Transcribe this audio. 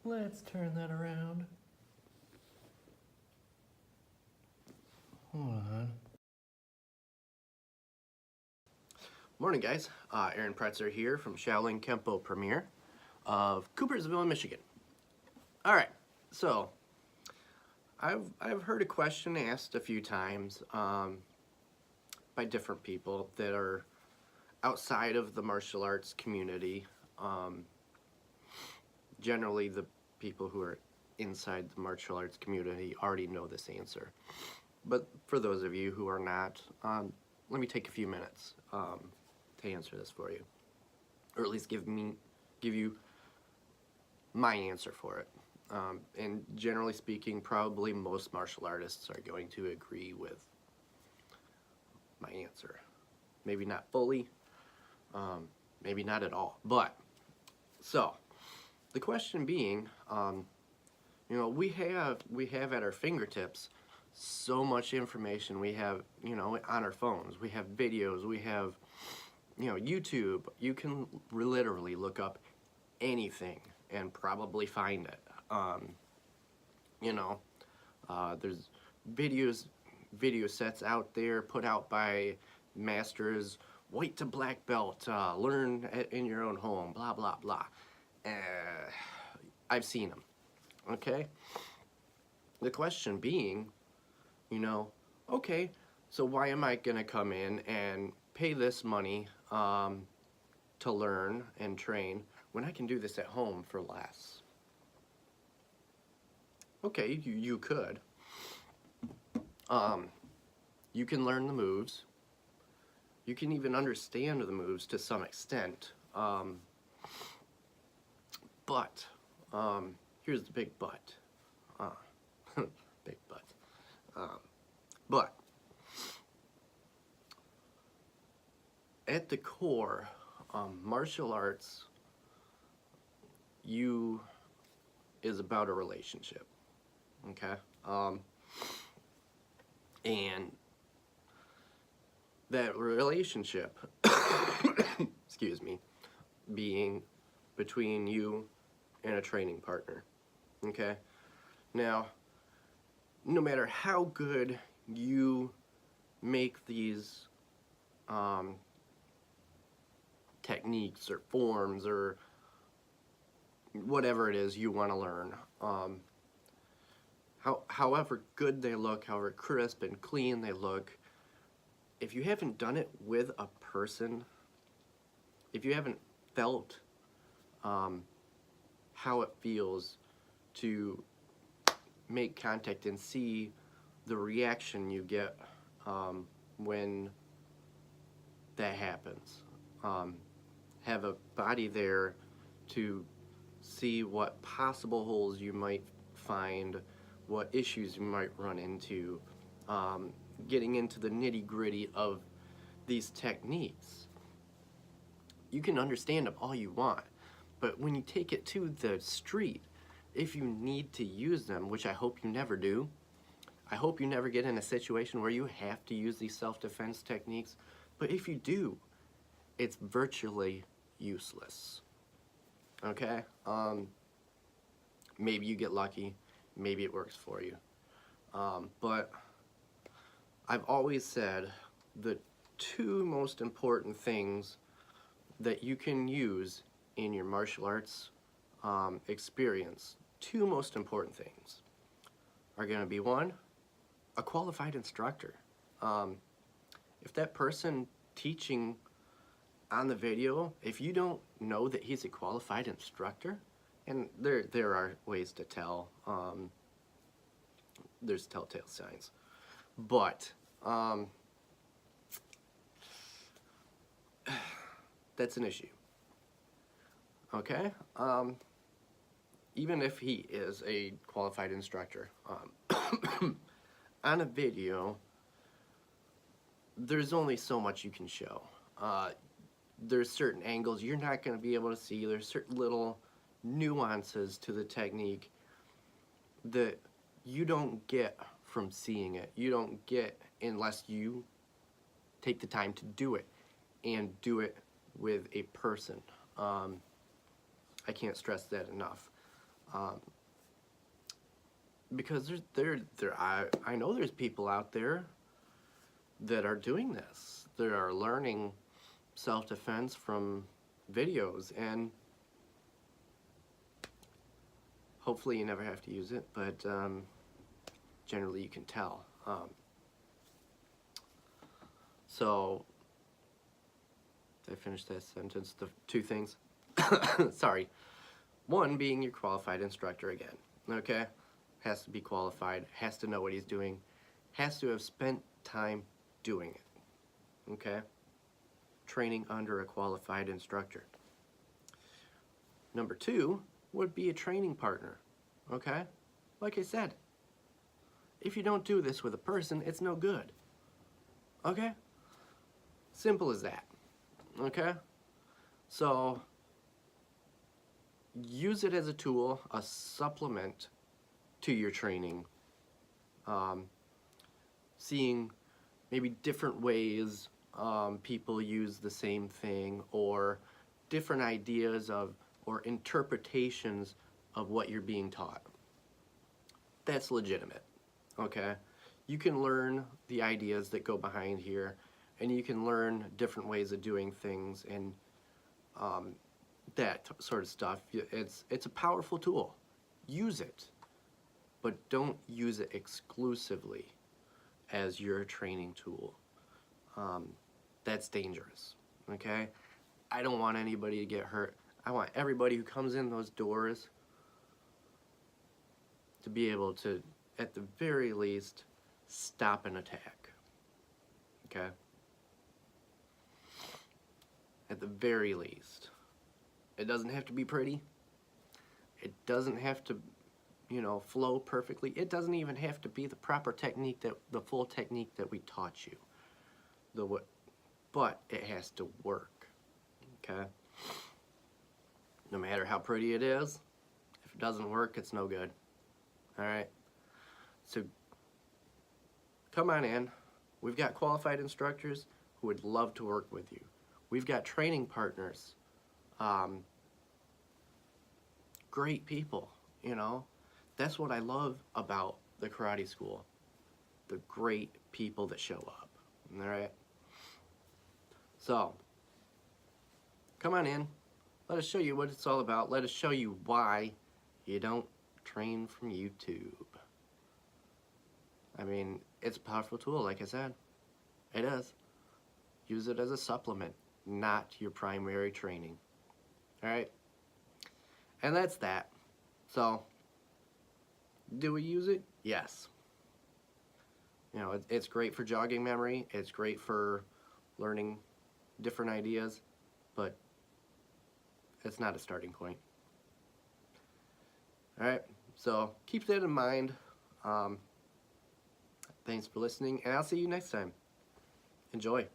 Let's turn that around. Hold on. Morning, guys. Aaron Pretzer here from Shaolin Kempo Premier of Coopersville, Michigan. All right, so I've heard a question asked a few times by different people that are outside of the martial arts community. Generally, the people who are inside the martial arts community already know this answer. But for those of you who are not, let me take a few minutes to answer this for you, or at least give you my answer for it. And generally speaking, probably most martial artists are going to agree with my answer. Maybe not fully, maybe not at all. But so the question being, you know, we have at our fingertips so much information. We have, you know, on our phones. We have videos. We have, you know, YouTube. You can literally look up anything and probably find it. You know, there's video sets out there put out by masters, white to black belt, learn in your own home, blah, blah, blah. I've seen them, okay? The question being, you know, okay, so why am I gonna come in and pay this money to learn and train when I can do this at home for less? Okay, you could. You can learn the moves. You can even understand the moves to some extent. But, here's the big but. Big but. But, at the core, martial arts, is about a relationship, okay? And that relationship, excuse me, being between you and a training partner, okay? Now, no matter how good you make these techniques or forms or whatever it is you want to learn, however good they look, however crisp and clean they look, if you haven't done it with a person, if you haven't felt how it feels to make contact and see the reaction you get when that happens, have a body there to see what possible holes you might find, what issues you might run into, getting into the nitty-gritty of these techniques. You can understand them all you want, but when you take it to the street, if you need to use them, which I hope you never do, I hope you never get in a situation where you have to use these self-defense techniques, but if you do, it's virtually useless, okay? Maybe you get lucky, maybe it works for you, but I've always said the two most important things that you can use in your martial arts experience, two most important things are going to be, one, a qualified instructor. If that person teaching on the video, if you don't know that he's a qualified instructor, and there are ways to tell, there's telltale signs, but that's an issue, okay? Even if he is a qualified instructor, on a video, there's only so much you can show. There's certain angles you're not going to be able to see. There's certain little nuances to the technique that you don't get from seeing it. You don't get unless you take the time to do it, and do it with a person. I can't stress that enough. Because I know there's people out there that are doing this, that are learning self-defense from videos, and hopefully you never have to use it, but generally you can tell. So, did I finish that sentence? The two things. Sorry. One being your qualified instructor again, okay? Has to be qualified, has to know what he's doing, has to have spent time doing it, okay? Training under a qualified instructor. Number two would be a training partner, okay? Like I said, if you don't do this with a person, it's no good, okay? Simple as that, okay? So, use it as a tool, a supplement to your training. Seeing maybe different ways people use the same thing, or different ideas of or interpretations of what you're being taught. That's legitimate, okay? You can learn the ideas that go behind here, and you can learn different ways of doing things, and that sort of stuff. It's a powerful tool. Use it, but don't use it exclusively as your training tool. That's dangerous, okay? I don't want anybody to get hurt. I want everybody who comes in those doors to be able to, at the very least, stop an attack, okay? At the very least. It doesn't have to be pretty. It doesn't have to, flow perfectly. It doesn't even have to be the proper technique, the full technique that we taught you. But it has to work, okay? No matter how pretty it is, if it doesn't work, it's no good, all right? So come on in. We've got qualified instructors who would love to work with you. We've got training partners, great people, That's what I love about the karate school, the great people that show up, all right? So, come on in. Let us show you what it's all about. Let us show you why you don't train from YouTube. I mean, it's a powerful tool, like I said. It is. Use it as a supplement, not your primary training. All right? And that's that. So, do we use it? Yes. It's great for jogging memory. It's great for learning different ideas, but it's not a starting point. All right, so keep that in mind. Thanks for listening, and I'll see you next time. Enjoy.